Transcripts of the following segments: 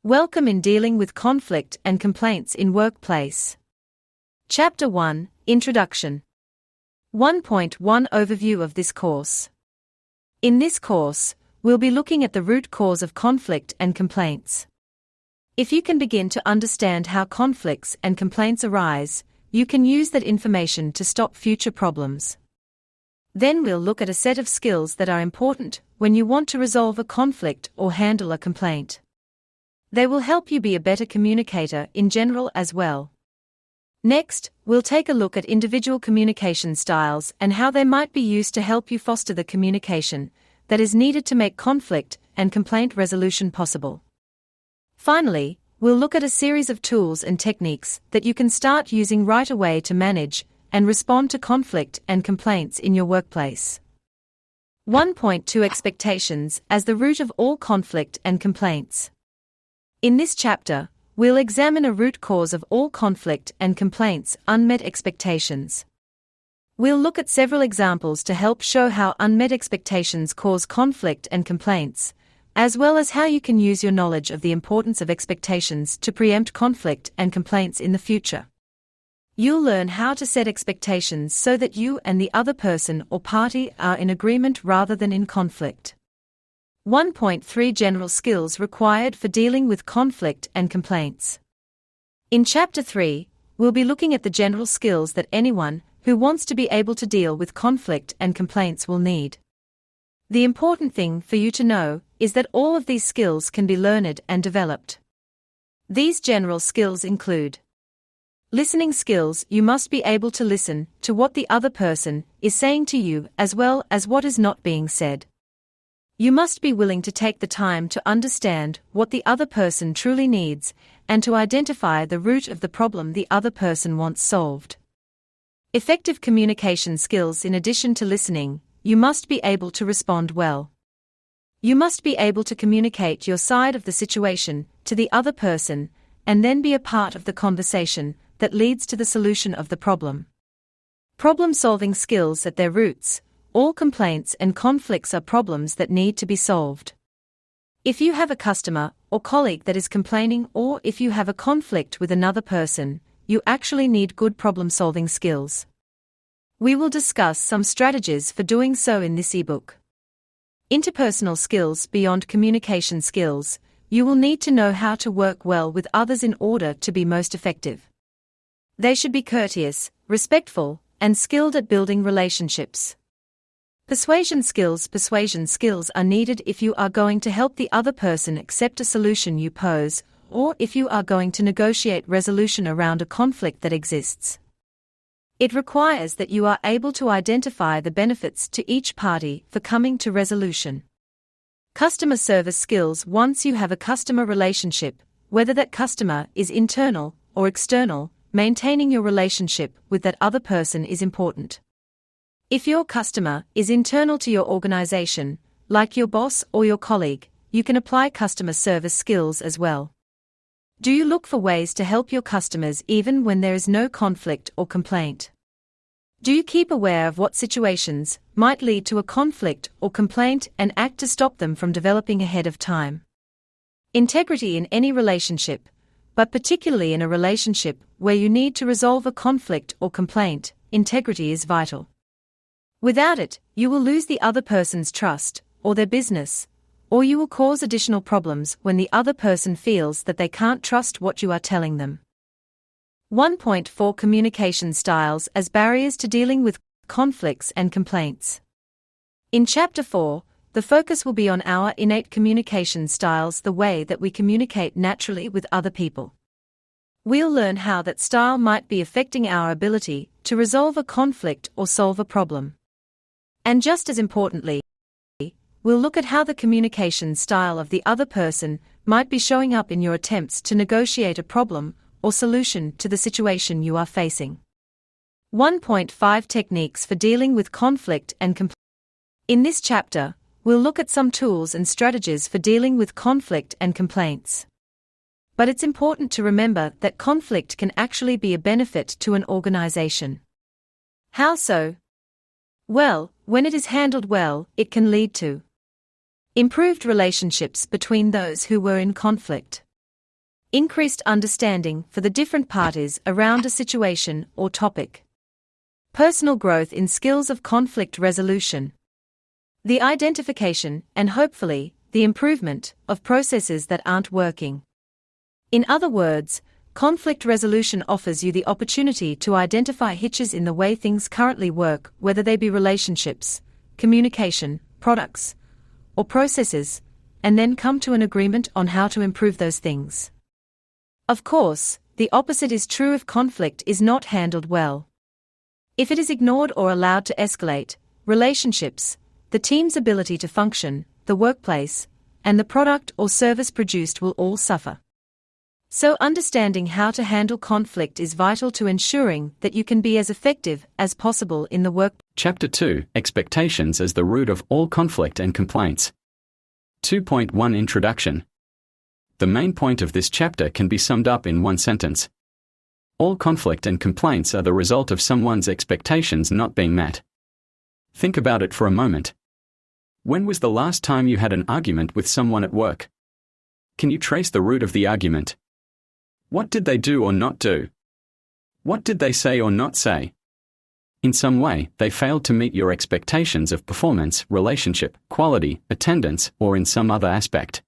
Welcome in dealing with conflict and complaints in workplace. Chapter 1, Introduction. 1.1 Overview of this course. In this course, we'll be looking at the root cause of conflict and complaints. If you can begin to understand how conflicts and complaints arise, you can use that information to stop future problems. Then we'll look at a set of skills that are important when you want to resolve a conflict or handle a complaint. They will help you be a better communicator in general as well. Next, we'll take a look at individual communication styles and how they might be used to help you foster the communication that is needed to make conflict and complaint resolution possible. Finally, we'll look at a series of tools and techniques that you can start using right away to manage and respond to conflict and complaints in your workplace. 1.2 Expectations as the root of all conflict and complaints. In this chapter, we'll examine a root cause of all conflict and complaints: unmet expectations. We'll look at several examples to help show how unmet expectations cause conflict and complaints, as well as how you can use your knowledge of the importance of expectations to preempt conflict and complaints in the future. You'll learn how to set expectations so that you and the other person or party are in agreement rather than in conflict. 1.3 General skills required for dealing with conflict and complaints. In Chapter 3, we'll be looking at the general skills that anyone who wants to be able to deal with conflict and complaints will need. The important thing for you to know is that all of these skills can be learned and developed. These general skills include listening skills. You must be able to listen to what the other person is saying to you as well as what is not being said. You must be willing to take the time to understand what the other person truly needs and to identify the root of the problem the other person wants solved. Effective communication skills. In addition to listening, you must be able to respond well. You must be able to communicate your side of the situation to the other person and then be a part of the conversation that leads to the solution of the problem. Problem-solving skills. At their roots, all complaints and conflicts are problems that need to be solved. If you have a customer or colleague that is complaining, or if you have a conflict with another person, you actually need good problem-solving skills. We will discuss some strategies for doing so in this ebook. Interpersonal skills. Beyond communication skills, you will need to know how to work well with others in order to be most effective. They should be courteous, respectful, and skilled at building relationships. Persuasion skills. Persuasion skills are needed if you are going to help the other person accept a solution you pose, or if you are going to negotiate resolution around a conflict that exists. It requires that you are able to identify the benefits to each party for coming to resolution. Customer service skills. Once you have a customer relationship, whether that customer is internal or external, maintaining your relationship with that other person is important. If your customer is internal to your organization, like your boss or your colleague, you can apply customer service skills as well. Do you look for ways to help your customers even when there is no conflict or complaint? Do you keep aware of what situations might lead to a conflict or complaint and act to stop them from developing ahead of time? Integrity in any relationship, but particularly in a relationship where you need to resolve a conflict or complaint, integrity is vital. Without it, you will lose the other person's trust, or their business, or you will cause additional problems when the other person feels that they can't trust what you are telling them. 1.4 Communication styles as barriers to dealing with conflicts and complaints. In Chapter 4, the focus will be on our innate communication styles, the way that we communicate naturally with other people. We'll learn how that style might be affecting our ability to resolve a conflict or solve a problem. And just as importantly, we'll look at how the communication style of the other person might be showing up in your attempts to negotiate a problem or solution to the situation you are facing. 1.5 Techniques for dealing with conflict and complaints. In this chapter, we'll look at some tools and strategies for dealing with conflict and complaints. But it's important to remember that conflict can actually be a benefit to an organization. How so? Well, when it is handled well, it can lead to improved relationships between those who were in conflict, Increased understanding for the different parties around a situation or topic. Personal growth in skills of conflict resolution. The identification, and hopefully, the improvement, of processes that aren't working. In other words, conflict resolution offers you the opportunity to identify hitches in the way things currently work, whether they be relationships, communication, products, or processes, and then come to an agreement on how to improve those things. Of course, the opposite is true if conflict is not handled well. If it is ignored or allowed to escalate, relationships, the team's ability to function, the workplace, and the product or service produced will all suffer. So understanding how to handle conflict is vital to ensuring that you can be as effective as possible in the work. Chapter 2: Expectations as the root of all conflict and complaints. 2.1 Introduction. The main point of this chapter can be summed up in one sentence. All conflict and complaints are the result of someone's expectations not being met. Think about it for a moment. When was the last time you had an argument with someone at work? Can you trace the root of the argument? What did they do or not do? What did they say or not say? In some way, they failed to meet your expectations of performance, relationship, quality, attendance, or in some other aspect.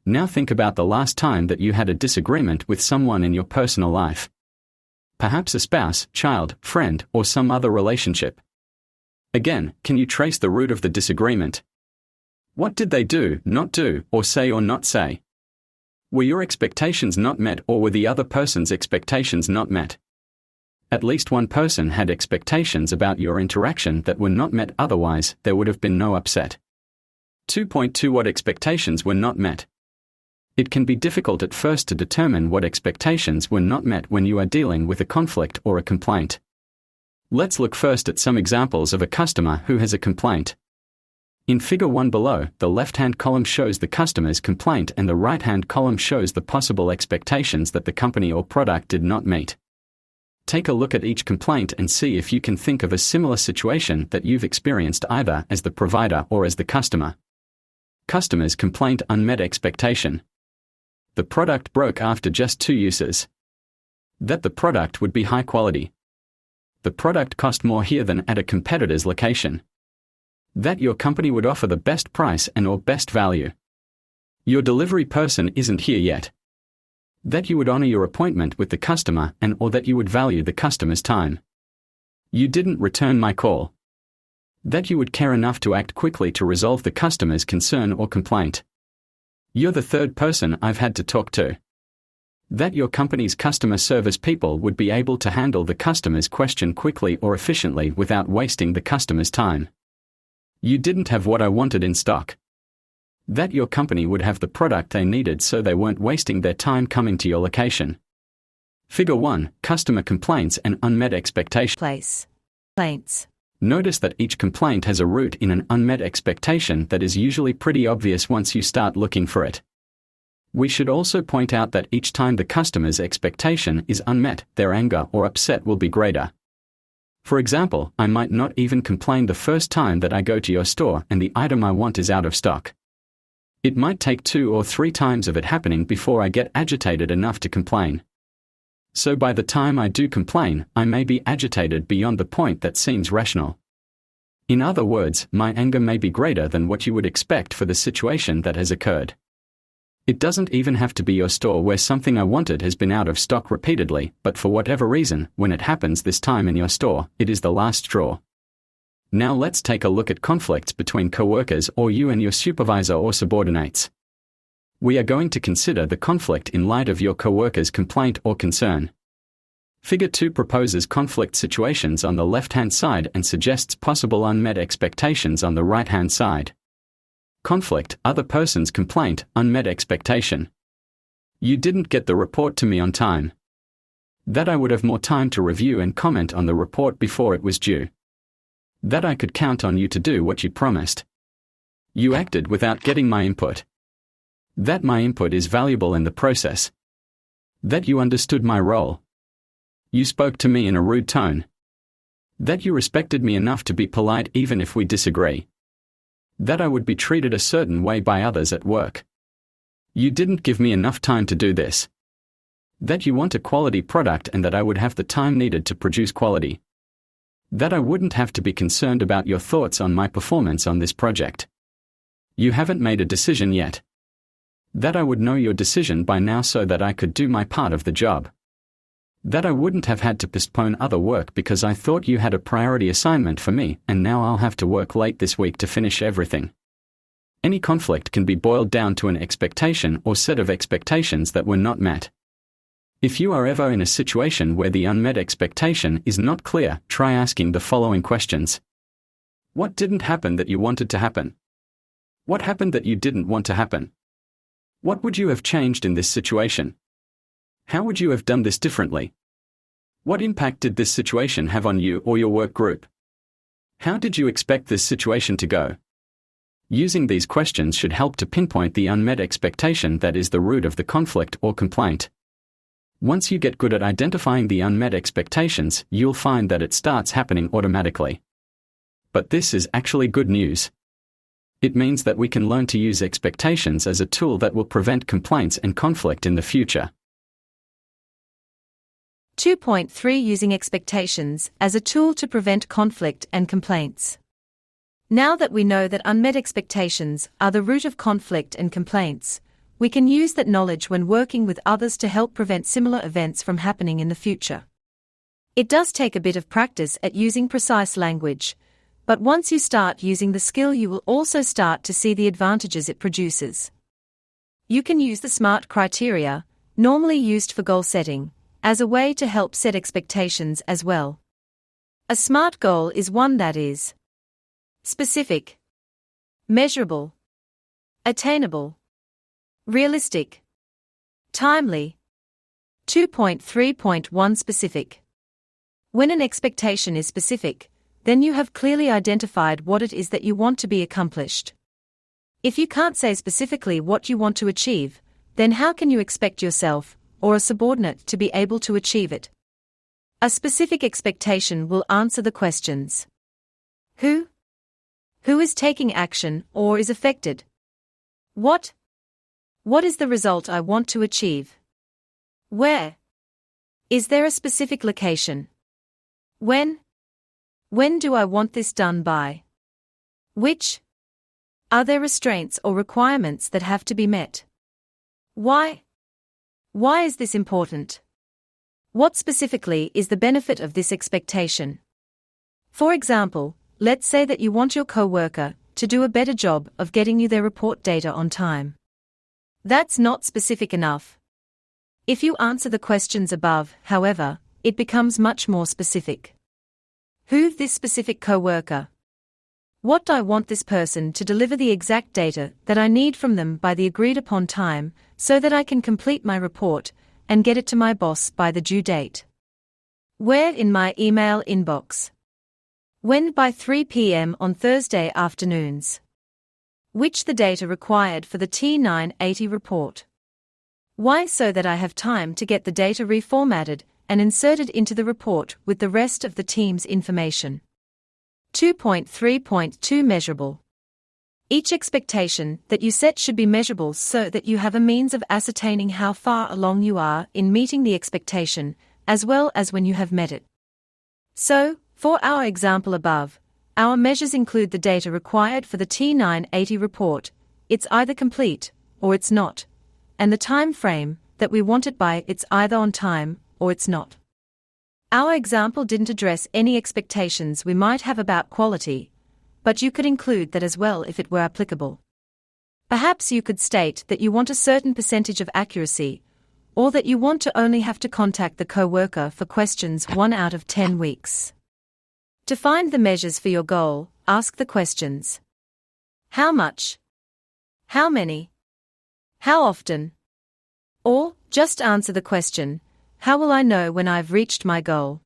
Now think about the last time that you had a disagreement with someone in your personal life. Perhaps a spouse, child, friend, or some other relationship. Again, can you trace the root of the disagreement? What did they do, not do, or say or not say? Were your expectations not met, or were the other person's expectations not met? At least one person had expectations about your interaction that were not met, otherwise, there would have been no upset. 2.2 What expectations were not met? It can be difficult at first to determine what expectations were not met when you are dealing with a conflict or a complaint. Let's look first at some examples of a customer who has a complaint. In Figure 1 below, the left-hand column shows the customer's complaint and the right-hand column shows the possible expectations that the company or product did not meet. Take a look at each complaint and see if you can think of a similar situation that you've experienced either as the provider or as the customer. Customer's complaint: unmet expectation. The product broke after just 2 uses. That the product would be high quality. The product cost more here than at a competitor's location. That your company would offer the best price and or best value. Your delivery person isn't here yet. That you would honor your appointment with the customer and or that you would value the customer's time. You didn't return my call. That you would care enough to act quickly to resolve the customer's concern or complaint. You're the third person I've had to talk to. That your company's customer service people would be able to handle the customer's question quickly or efficiently without wasting the customer's time. You didn't have what I wanted in stock. That your company would have the product they needed so they weren't wasting their time coming to your location. Figure 1: Customer complaints and unmet expectations. Complaints. Notice that each complaint has a root in an unmet expectation that is usually pretty obvious once you start looking for it. We should also point out that each time the customer's expectation is unmet, their anger or upset will be greater. For example, I might not even complain the first time that I go to your store and the item I want is out of stock. It might take 2 or 3 times of it happening before I get agitated enough to complain. So by the time I do complain, I may be agitated beyond the point that seems rational. In other words, my anger may be greater than what you would expect for the situation that has occurred. It doesn't even have to be your store where something I wanted has been out of stock repeatedly, but for whatever reason, when it happens this time in your store, it is the last straw. Now let's take a look at conflicts between coworkers or you and your supervisor or subordinates. We are going to consider the conflict in light of your coworker's complaint or concern. Figure 2 proposes conflict situations on the left-hand side and suggests possible unmet expectations on the right-hand side. Conflict: other person's complaint, unmet expectation. You didn't get the report to me on time. That I would have more time to review and comment on the report before it was due. That I could count on you to do what you promised. You acted without getting my input. That my input is valuable in the process. That you understood my role. You spoke to me in a rude tone. That you respected me enough to be polite even if we disagree. That I would be treated a certain way by others at work. You didn't give me enough time to do this. That you want a quality product and that I would have the time needed to produce quality. That I wouldn't have to be concerned about your thoughts on my performance on this project. You haven't made a decision yet. That I would know your decision by now so that I could do my part of the job. That I wouldn't have had to postpone other work because I thought you had a priority assignment for me and now I'll have to work late this week to finish everything. Any conflict can be boiled down to an expectation or set of expectations that were not met. If you are ever in a situation where the unmet expectation is not clear, try asking the following questions. What didn't happen that you wanted to happen? What happened that you didn't want to happen? What would you have changed in this situation? How would you have done this differently? What impact did this situation have on you or your work group? How did you expect this situation to go? Using these questions should help to pinpoint the unmet expectation that is the root of the conflict or complaint. Once you get good at identifying the unmet expectations, you'll find that it starts happening automatically. But this is actually good news. It means that we can learn to use expectations as a tool that will prevent complaints and conflict in the future. 2.3 Using expectations as a tool to prevent conflict and complaints. Now that we know that unmet expectations are the root of conflict and complaints, we can use that knowledge when working with others to help prevent similar events from happening in the future. It does take a bit of practice at using precise language, but once you start using the skill, you will also start to see the advantages it produces. You can use the SMART criteria, normally used for goal setting, as a way to help set expectations as well. A SMART goal is one that is specific, measurable, attainable, realistic, timely. 2.3.1 Specific. When an expectation is specific, then you have clearly identified what it is that you want to be accomplished. If you can't say specifically what you want to achieve, then how can you expect yourself, or a subordinate, to be able to achieve it? A specific expectation will answer the questions. Who? Who is taking action or is affected? What? What is the result I want to achieve? Where? Is there a specific location? When? When do I want this done by? Which? Are there restraints or requirements that have to be met? Why? Why is this important? What specifically is the benefit of this expectation? For example, let's say that you want your coworker to do a better job of getting you their report data on time. That's not specific enough. If you answer the questions above, however, it becomes much more specific. Who this specific coworker? What I want this person to deliver the exact data that I need from them by the agreed upon time, so that I can complete my report and get it to my boss by the due date. Where in my email inbox? When by 3 p.m. on Thursday afternoons? Which the data required for the T980 report? Why? So that I have time to get the data reformatted and inserted into the report with the rest of the team's information. 2.3.2 Measurable. Each expectation that you set should be measurable so that you have a means of ascertaining how far along you are in meeting the expectation, as well as when you have met it. So, for our example above, our measures include the data required for the T980 report, it's either complete, or it's not, and the time frame that we want it by, it's either on time, or it's not. Our example didn't address any expectations we might have about quality, but you could include that as well if it were applicable. Perhaps you could state that you want a certain percentage of accuracy, or that you want to only have to contact the coworker for questions 1 out of 10 weeks. To find the measures for your goal, ask the questions. How much? How many? How often? Or, just answer the question, how will I know when I've reached my goal?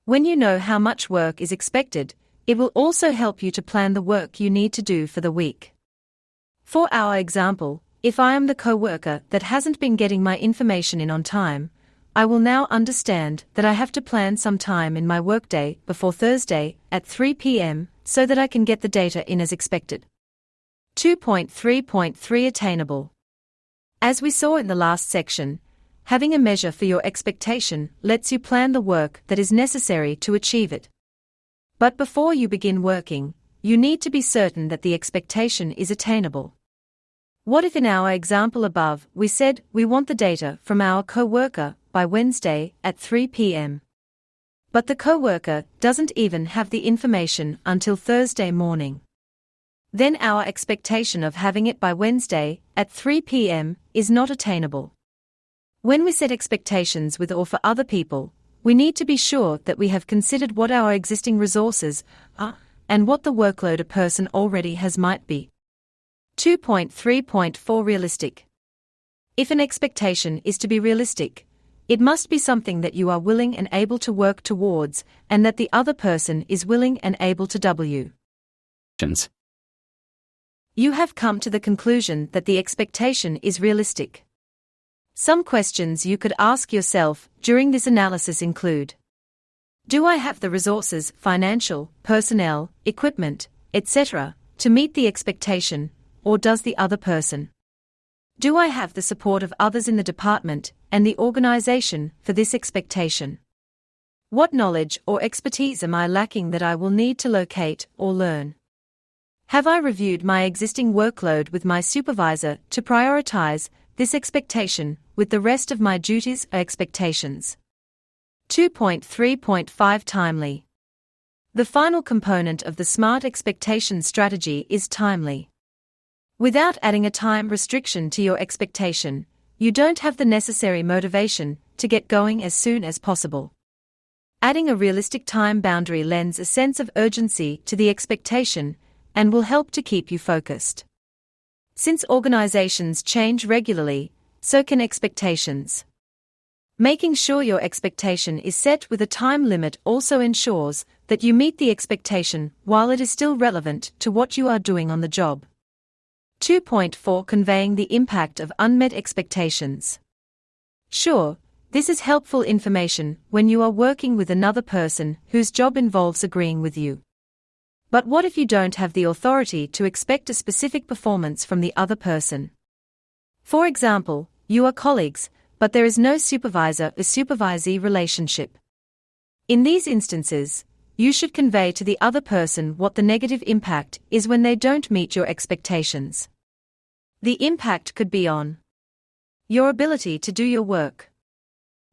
When you know how much work is expected, it will also help you to plan the work you need to do for the week. For our example, if I am the coworker that hasn't been getting my information in on time, I will now understand that I have to plan some time in my workday before Thursday at 3 p.m. so that I can get the data in as expected. 2.3.3 Attainable. As we saw in the last section, Having a measure for your expectation lets you plan the work that is necessary to achieve it. But before you begin working, you need to be certain that the expectation is attainable. What if in our example above we said we want the data from our co-worker by Wednesday at 3 p.m. But the co-worker doesn't even have the information until Thursday morning? Then our expectation of having it by Wednesday at 3 p.m. is not attainable. When we set expectations with or for other people, we need to be sure that we have considered what our existing resources are and what the workload a person already has might be. 2.3.4 Realistic. If an expectation is to be realistic, it must be something that you are willing and able to work towards, and that the other person is willing and able to w. You have come to the conclusion that the expectation is realistic. Some questions you could ask yourself during this analysis include: do I have the resources, financial, personnel, equipment, etc., to meet the expectation, or does the other person? Do I have the support of others in the department and the organization for this expectation? What knowledge or expertise am I lacking that I will need to locate or learn? Have I reviewed my existing workload with my supervisor to prioritize this expectation with the rest of my duties or expectations? 2.3.5 Timely. The final component of the SMART expectation strategy is timely. Without adding a time restriction to your expectation, you don't have the necessary motivation to get going as soon as possible. Adding a realistic time boundary lends a sense of urgency to the expectation and will help to keep you focused. Since organizations change regularly, so can expectations. Making sure your expectation is set with a time limit also ensures that you meet the expectation while it is still relevant to what you are doing on the job. 2.4 Conveying the impact of unmet expectations. Sure, this is helpful information when you are working with another person whose job involves agreeing with you. But what if you don't have the authority to expect a specific performance from the other person? For example, you are colleagues, but there is no supervisor or supervisee relationship. In these instances, you should convey to the other person what the negative impact is when they don't meet your expectations. The impact could be on your ability to do your work,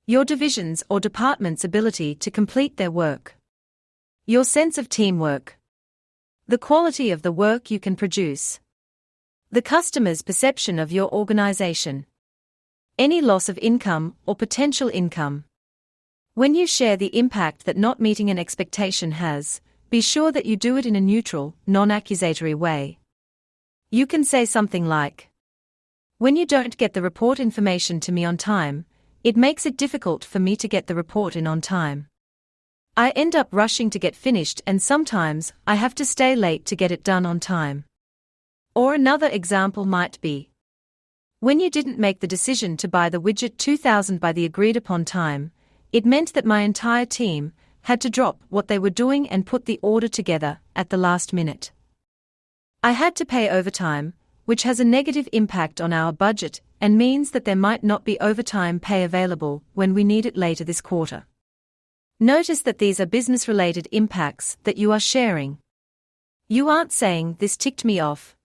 your division's or department's ability to complete their work, your sense of teamwork, the quality of the work you can produce, the customer's perception of your organization, any loss of income or potential income. When you share the impact that not meeting an expectation has, be sure that you do it in a neutral, non-accusatory way. You can say something like, "When you don't get the report information to me on time, it makes it difficult for me to get the report in on time. I end up rushing to get finished and sometimes I have to stay late to get it done on time." Or another example might be, "When you didn't make the decision to buy the widget 2000 by the agreed upon time, it meant that my entire team had to drop what they were doing and put the order together at the last minute. I had to pay overtime, which has a negative impact on our budget and means that there might not be overtime pay available when we need it later this quarter." Notice that these are business-related impacts that you are sharing. You aren't saying, "This ticked me off."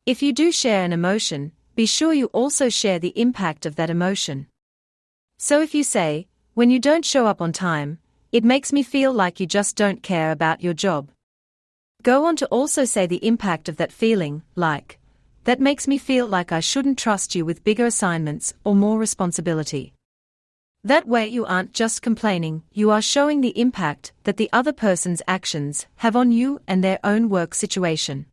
If you do share an emotion, be sure you also share the impact of that emotion. So if you say, "When you don't show up on time, it makes me feel like you just don't care about your job," go on to also say the impact of that feeling, like, "That makes me feel like I shouldn't trust you with bigger assignments or more responsibility." That way you aren't just complaining, you are showing the impact that the other person's actions have on you and their own work situation.